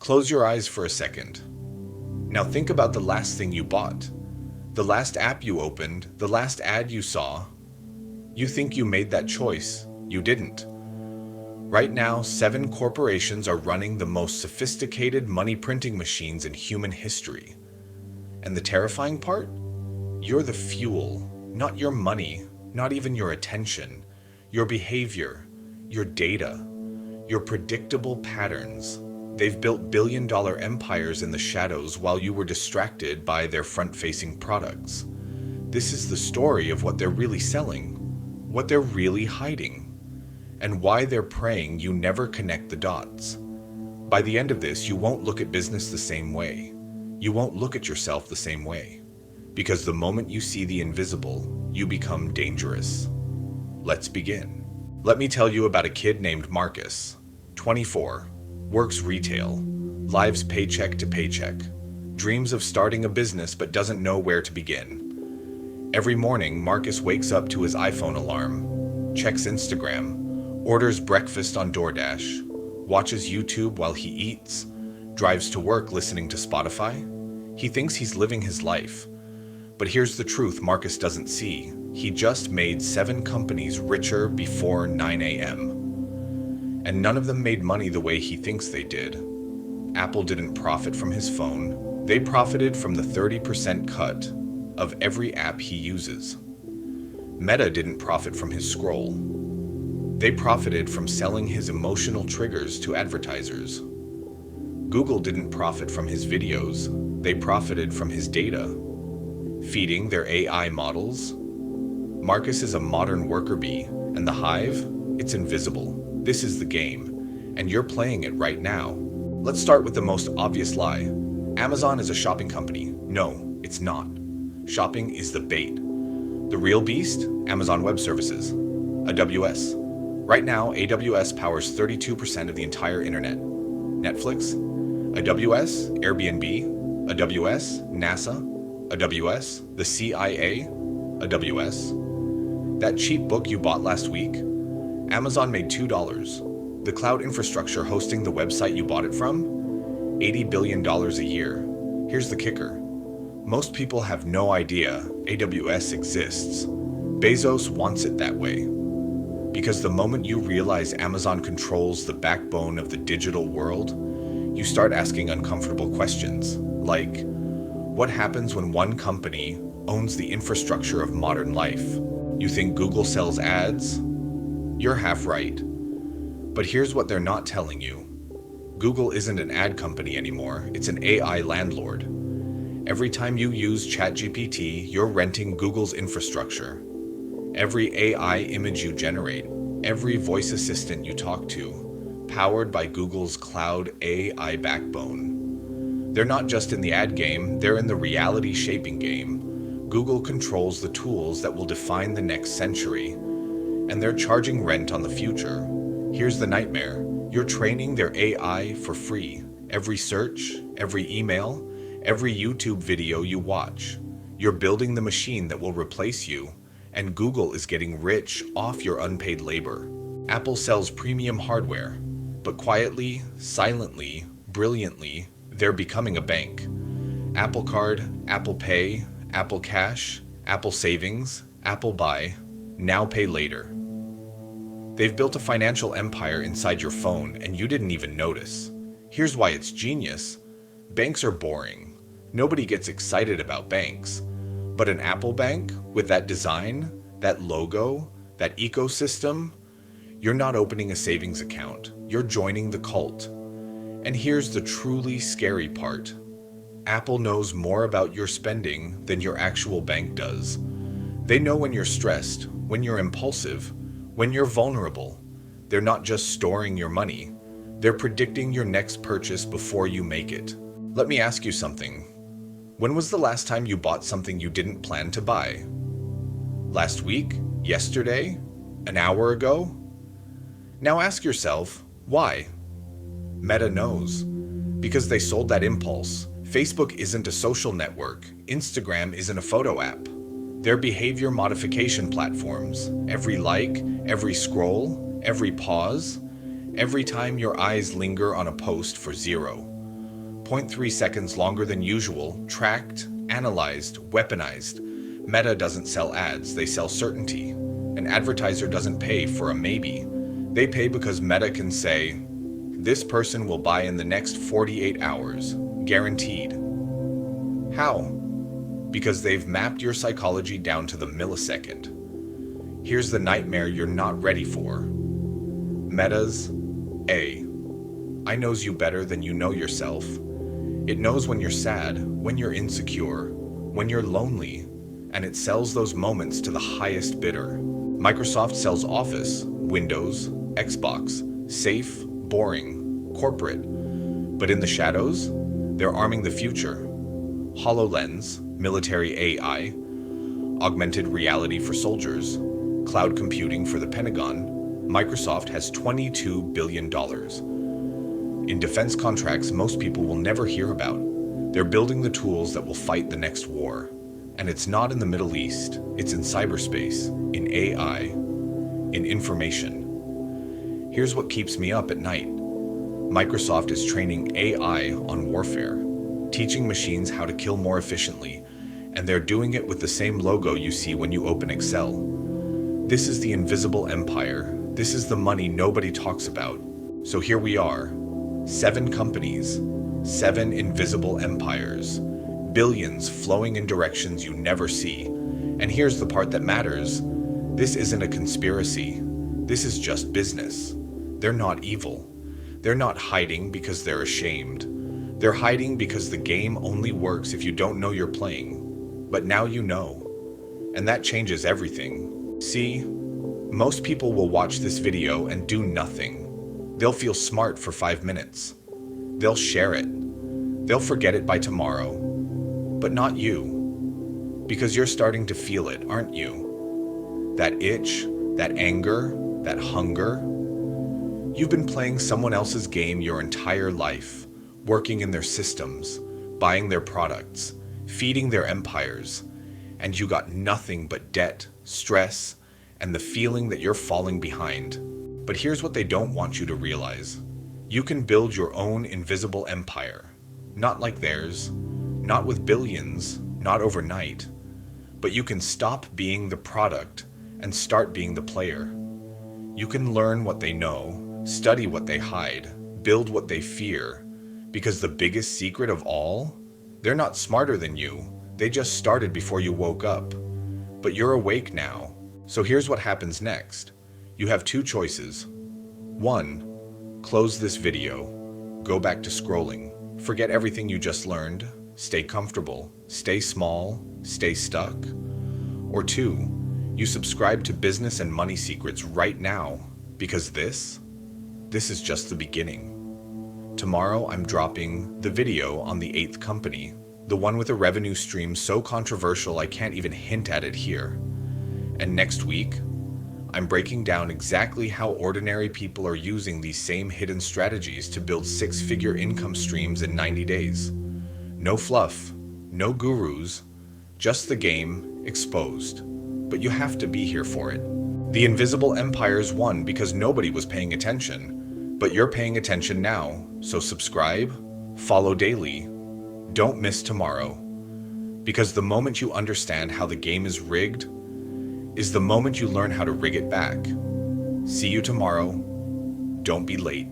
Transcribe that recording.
Close your eyes for a second. Now think about the last thing you bought. The last app you opened, the last ad you saw. You think you made that choice. You didn't. Right now, 7 corporations are running the most sophisticated money printing machines in human history. And the terrifying part? You're the fuel, not your money, not even your attention, your behavior, your data, your predictable patterns. They've built billion-dollar empires in the shadows while you were distracted by their front-facing products. This is the story of what they're really selling, what they're really hiding, and why they're praying you never connect the dots. By the end of this, you won't look at business the same way. You won't look at yourself the same way. Because the moment you see the invisible, you become dangerous. Let's begin. Let me tell you about a kid named Marcus, 24, works retail, lives paycheck to paycheck, dreams of starting a business but doesn't know where to begin. Every morning, Marcus wakes up to his iPhone alarm, checks Instagram, orders breakfast on DoorDash, watches YouTube while he eats, drives to work listening to Spotify. He thinks he's living his life. But here's the truth Marcus doesn't see. He just made 7 companies richer before 9 a.m. And none of them made money the way he thinks they did. Apple didn't profit from his phone. They profited from the 30% cut of every app he uses. Meta didn't profit from his scroll. They profited from selling his emotional triggers to advertisers. Google didn't profit from his videos. They profited from his data, feeding their AI models. Marcus is a modern worker bee, and the hive, it's invisible. This is the game, and you're playing it right now. Let's start with the most obvious lie. Amazon is a shopping company. No, it's not. Shopping is the bait. The real beast? Amazon Web Services, AWS. Right now, AWS powers 32% of the entire internet. Netflix, AWS, Airbnb, AWS, NASA, AWS, the CIA, AWS. That cheap book you bought last week? Amazon made $2. The cloud infrastructure hosting the website you bought it from? $80 billion a year. Here's the kicker. Most people have no idea AWS exists. Bezos wants it that way. Because the moment you realize Amazon controls the backbone of the digital world, you start asking uncomfortable questions, like, what happens when one company owns the infrastructure of modern life? You think Google sells ads? You're half right. But here's what they're not telling you. Google isn't an ad company anymore, it's an AI landlord. Every time you use ChatGPT, you're renting Google's infrastructure. Every AI image you generate, every voice assistant you talk to, powered by Google's cloud AI backbone. They're not just in the ad game, they're in the reality shaping game. Google controls the tools that will define the next century, and they're charging rent on the future. Here's the nightmare. You're training their AI for free. Every search, every email, every YouTube video you watch. You're building the machine that will replace you, and Google is getting rich off your unpaid labor. Apple sells premium hardware, but quietly, silently, brilliantly, they're becoming a bank. Apple Card, Apple Pay, Apple Cash, Apple Savings, Apple Buy, now pay later. They've built a financial empire inside your phone, and you didn't even notice. Here's why it's genius. Banks are boring. Nobody gets excited about banks. But an Apple Bank, with that design, that logo, that ecosystem, you're not opening a savings account. You're joining the cult. And here's the truly scary part. Apple knows more about your spending than your actual bank does. They know when you're stressed, when you're impulsive, when you're vulnerable. They're not just storing your money. They're predicting your next purchase before you make it. Let me ask you something. When was the last time you bought something you didn't plan to buy? Last week? Yesterday? An hour ago? Now ask yourself, why? Meta knows. Because they sold that impulse. Facebook isn't a social network. Instagram isn't a photo app. They're behavior modification platforms. Every like, every scroll, every pause, every time your eyes linger on a post for 0. 0.3 seconds longer than usual, tracked, analyzed, weaponized. Meta doesn't sell ads, they sell certainty. An advertiser doesn't pay for a maybe. They pay because Meta can say, this person will buy in the next 48 hours, guaranteed. How? Because they've mapped your psychology down to the millisecond. Here's the nightmare you're not ready for. Meta's A. I knows you better than you know yourself. It knows when you're sad, when you're insecure, when you're lonely, and it sells those moments to the highest bidder. Microsoft sells Office, Windows, Xbox, safe, boring, corporate. But in the shadows, they're arming the future. HoloLens, military AI, augmented reality for soldiers, cloud computing for the Pentagon. Microsoft has $22 billion. In defense contracts most people will never hear about. They're building the tools that will fight the next war. And it's not in the Middle East, it's in cyberspace, in AI, in information. Here's what keeps me up at night. Microsoft is training AI on warfare, teaching machines how to kill more efficiently, and they're doing it with the same logo you see when you open Excel. This is the invisible empire. This is the money nobody talks about. So here we are, 7 companies, 7 invisible empires, billions flowing in directions you never see. And here's the part that matters. This isn't a conspiracy. This is just business. They're not evil. They're not hiding because they're ashamed. They're hiding because the game only works if you don't know you're playing. But now you know. And that changes everything. See, most people will watch this video and do nothing. They'll feel smart for 5 minutes. They'll share it. They'll forget it by tomorrow. But not you. Because you're starting to feel it, aren't you? That itch, that anger, that hunger. You've been playing someone else's game your entire life, working in their systems, buying their products, feeding their empires, and you got nothing but debt, stress, and the feeling that you're falling behind. But here's what they don't want you to realize. You can build your own invisible empire. Not like theirs, not with billions, not overnight. But you can stop being the product and start being the player. You can learn what they know, study what they hide, build what they fear. Because the biggest secret of all, they're not smarter than you. They just started before you woke up. But you're awake now. So here's what happens next. You have 2 choices. 1, close this video. Go back to scrolling. Forget everything you just learned. Stay comfortable. Stay small. Stay stuck. Or 2, you subscribe to Business and Money Secrets right now. Because this is just the beginning. Tomorrow I'm dropping the video on the 8th company. The one with a revenue stream so controversial I can't even hint at it here. And next week, I'm breaking down exactly how ordinary people are using these same hidden strategies to build 6-figure income streams in 90 days. No fluff, no gurus, just the game exposed. But you have to be here for it. The invisible empires won because nobody was paying attention. But you're paying attention now, so subscribe, follow daily. Don't miss tomorrow. Because the moment you understand how the game is rigged, is the moment you learn how to rig it back. See you tomorrow. Don't be late.